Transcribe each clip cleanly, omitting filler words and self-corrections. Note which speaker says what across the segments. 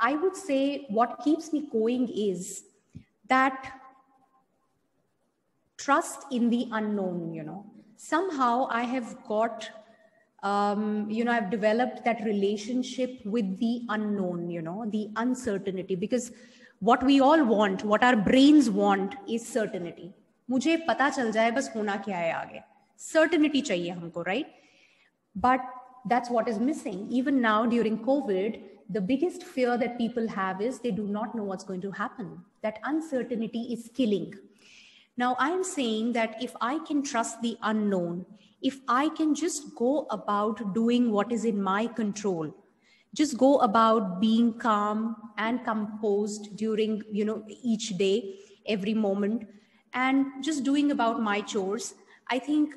Speaker 1: I would say what keeps me going is that trust in the unknown, Somehow I have got, I've developed that relationship with the unknown, the uncertainty, because what we all want, what our brains want is certainty. मुझे पता चल जाए बस होना क्या है आगे. Certainty चाहिए हमको, right? But that's what is missing. Even now during COVID, the biggest fear that people have is they do not know what's going to happen. That uncertainty is killing. Now, I'm saying that if I can trust the unknown, if I can just go about doing what is in my control, just go about being calm and composed during, each day, every moment, and just doing about my chores, I think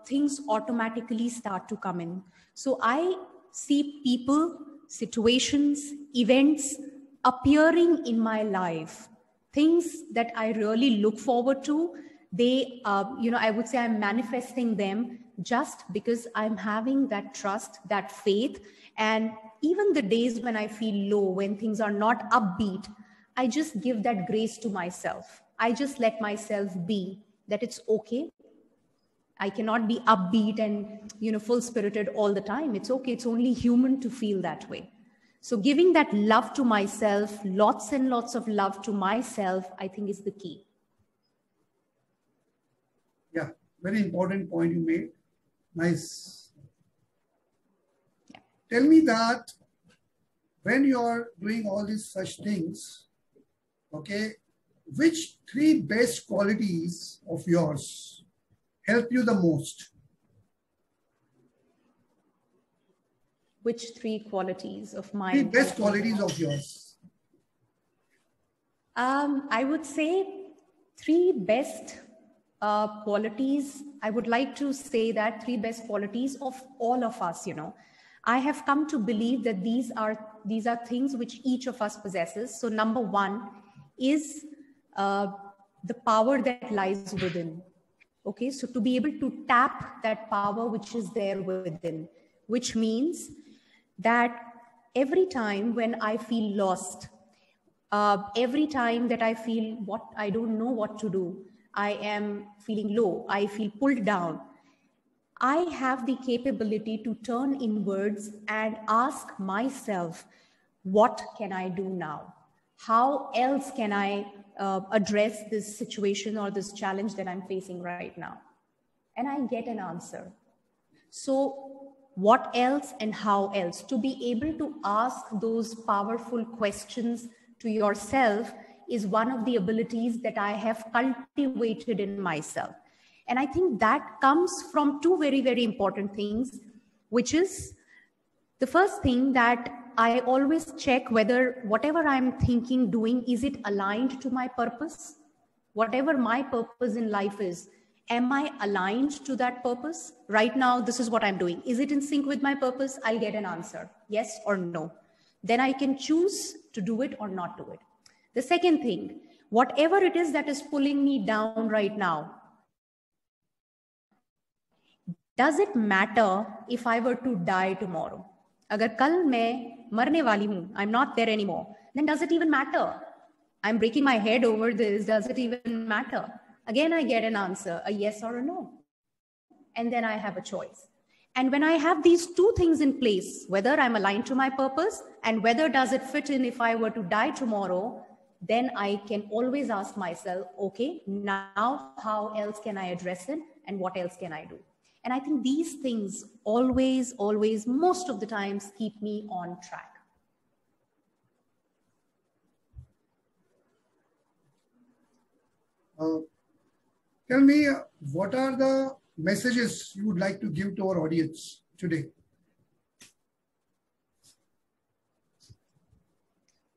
Speaker 1: things automatically start to come in. So I see people, situations, events appearing in my life, things that I really look forward to. They, I would say I'm manifesting them just because I'm having that trust, that faith. And even the days when I feel low, when things are not upbeat, I just give that grace to myself. I just let myself be, that it's okay. I cannot be upbeat and, full spirited all the time. It's okay. It's only human to feel that way. So giving that love to myself, lots and lots of love to myself, I think is the key.
Speaker 2: Yeah, very important point you made. Nice.
Speaker 1: Yeah.
Speaker 2: Tell me that when you're doing all these such things, okay, which 3 best qualities of yours help you the most?
Speaker 1: Which 3 qualities of mine?
Speaker 2: 3 best qualities of yours.
Speaker 1: I would say 3 best qualities. I would like to say that 3 best qualities of all of us, I have come to believe that these are things which each of us possesses. So number 1 is the power that lies within. Okay, so to be able to tap that power which is there within, which means that every time when I feel lost, every time that I feel I don't know what to do, I am feeling low, I feel pulled down, I have the capability to turn inwards and ask myself, what can I do now? How else can I address this situation or this challenge that I'm facing right now? And I get an answer. So what else and how else? To be able to ask those powerful questions to yourself is one of the abilities that I have cultivated in myself. And I think that comes from 2 very, very important things, which is the first thing, that I always check whether whatever I'm thinking, doing, is it aligned to my purpose? Whatever my purpose in life is, am I aligned to that purpose? Right now, this is what I'm doing. Is it in sync with my purpose? I'll get an answer, yes or no. Then I can choose to do it or not do it. The second thing, whatever it is that is pulling me down right now, does it matter if I were to die tomorrow? Agar kal main marne wali hoon, I'm not there anymore, then does it even matter? I'm breaking my head over this, does it even matter? Again, I get an answer, a yes or a no. And then I have a choice. And when I have these 2 things in place, whether I'm aligned to my purpose and whether does it fit in if I were to die tomorrow, then I can always ask myself, okay, now how else can I address it and what else can I do? And I think these things always, most of the times keep me on track.
Speaker 2: Tell me, what are the messages you would like to give to our audience today?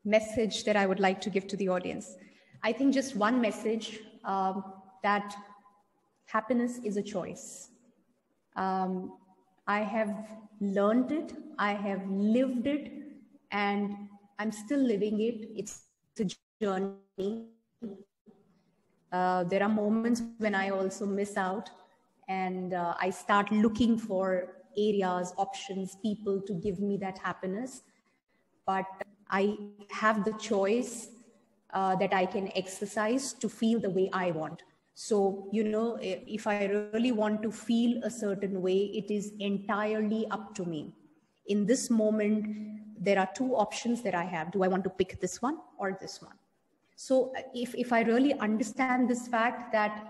Speaker 1: Message that I would like to give to the audience. I think just one message, that happiness is a choice. I have learned it, I have lived it, and I'm still living it. It's a journey. There are moments when I also miss out, and I start looking for areas, options, people to give me that happiness. But I have the choice that I can exercise to feel the way I want. So, you know, if I really want to feel a certain way, it is entirely up to me. In this moment, there are two options that I have. Do I want to pick this one or this one? So if I really understand this fact that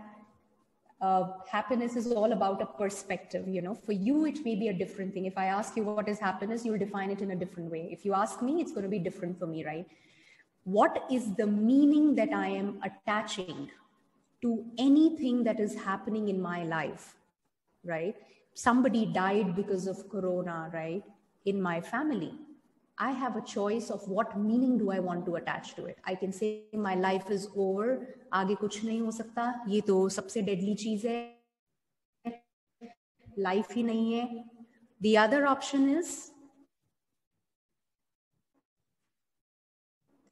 Speaker 1: happiness is all about a perspective, you know, for you, it may be a different thing. If I ask you what is happiness, you'll define it in a different way. If you ask me, it's going to be different for me, right? What is the meaning that I am attaching to anything that is happening in my life, right? Somebody died because of Corona, right? In my family. I have a choice of what meaning do I want to attach to it. I can say my life is over, आगे कुछ नहीं हो सकता, ये तो सबसे deadly चीज है, life ही नहीं है. The other option is,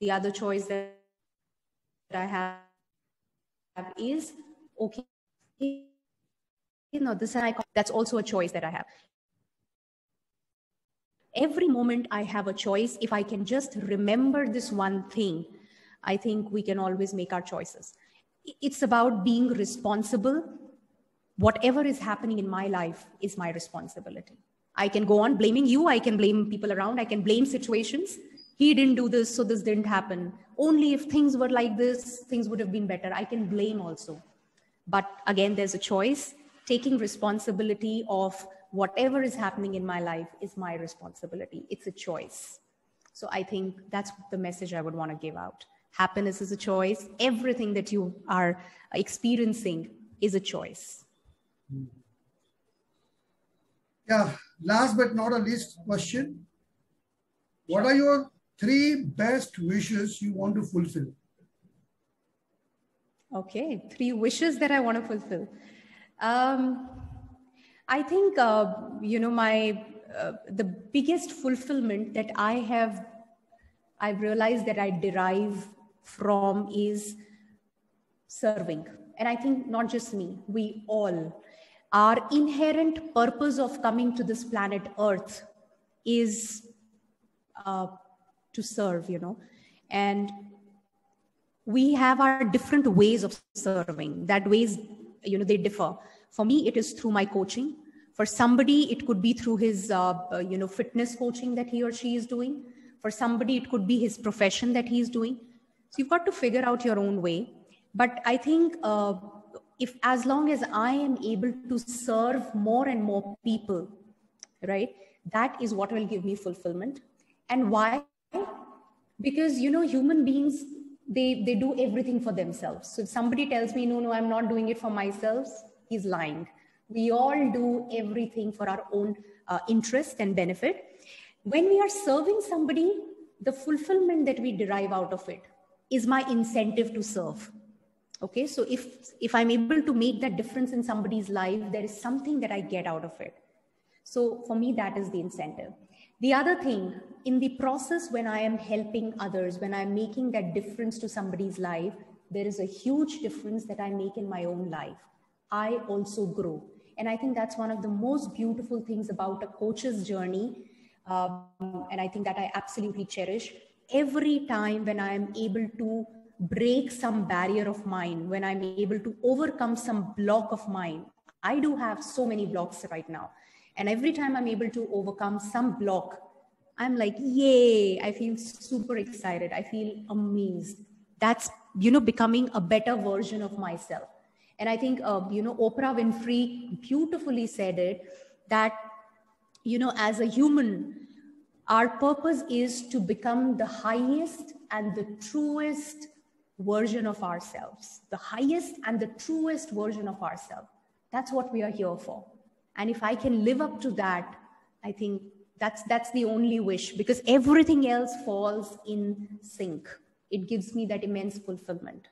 Speaker 1: the other choice that I have is, okay, you know, that's also a choice that I have. Every moment I have a choice. If I can just remember this one thing, I think we can always make our choices. It's about being responsible. Whatever is happening in my life is my responsibility. I can go on blaming you. I can blame people around. I can blame situations. He didn't do this, so this didn't happen. Only if things were like this, things would have been better. I can blame also. But again, there's a choice. Taking responsibility of whatever is happening in my life is my responsibility. It's a choice. So I think that's the message I would want to give out. Happiness is a choice. Everything that you are experiencing is a choice.
Speaker 2: Yeah, last but not a least question. What are your 3 best wishes you want to fulfill?
Speaker 1: Okay, 3 wishes that I want to fulfill. I think, you know, the biggest fulfillment that I've realized that I derive from is serving. And I think not just me, we all, our inherent purpose of coming to this planet Earth is to serve, you know, and we have our different ways of serving. That ways, you know, they differ. For me, it is through my coaching. For somebody, it could be through his, you know, fitness coaching that he or she is doing. For somebody, it could be his profession that he's doing. So you've got to figure out your own way. But I think if as long as I am able to serve more and more people, right, that is what will give me fulfillment. And why? Because, you know, human beings, they do everything for themselves. So if somebody tells me, no, I'm not doing it for myself, he's lying. We all do everything for our own interest and benefit. When we are serving somebody, the fulfillment that we derive out of it is my incentive to serve. Okay, so if I'm able to make that difference in somebody's life, there is something that I get out of it. So for me, that is the incentive. The other thing, in the process when I am helping others, when I'm making that difference to somebody's life, there is a huge difference that I make in my own life. I also grow. And I think that's one of the most beautiful things about a coach's journey. And I think that I absolutely cherish. Every time when I am able to break some barrier of mine, when I'm able to overcome some block of mine, I do have so many blocks right now. And every time I'm able to overcome some block, I'm like, yay, I feel super excited. I feel amazed. That's, you know, becoming a better version of myself. And I think, you know, Oprah Winfrey beautifully said it, that, you know, as a human, our purpose is to become the highest and the truest version of ourselves, the highest and the truest version of ourselves. That's what we are here for. And if I can live up to that, I think that's the only wish, because everything else falls in sync. It gives me that immense fulfillment.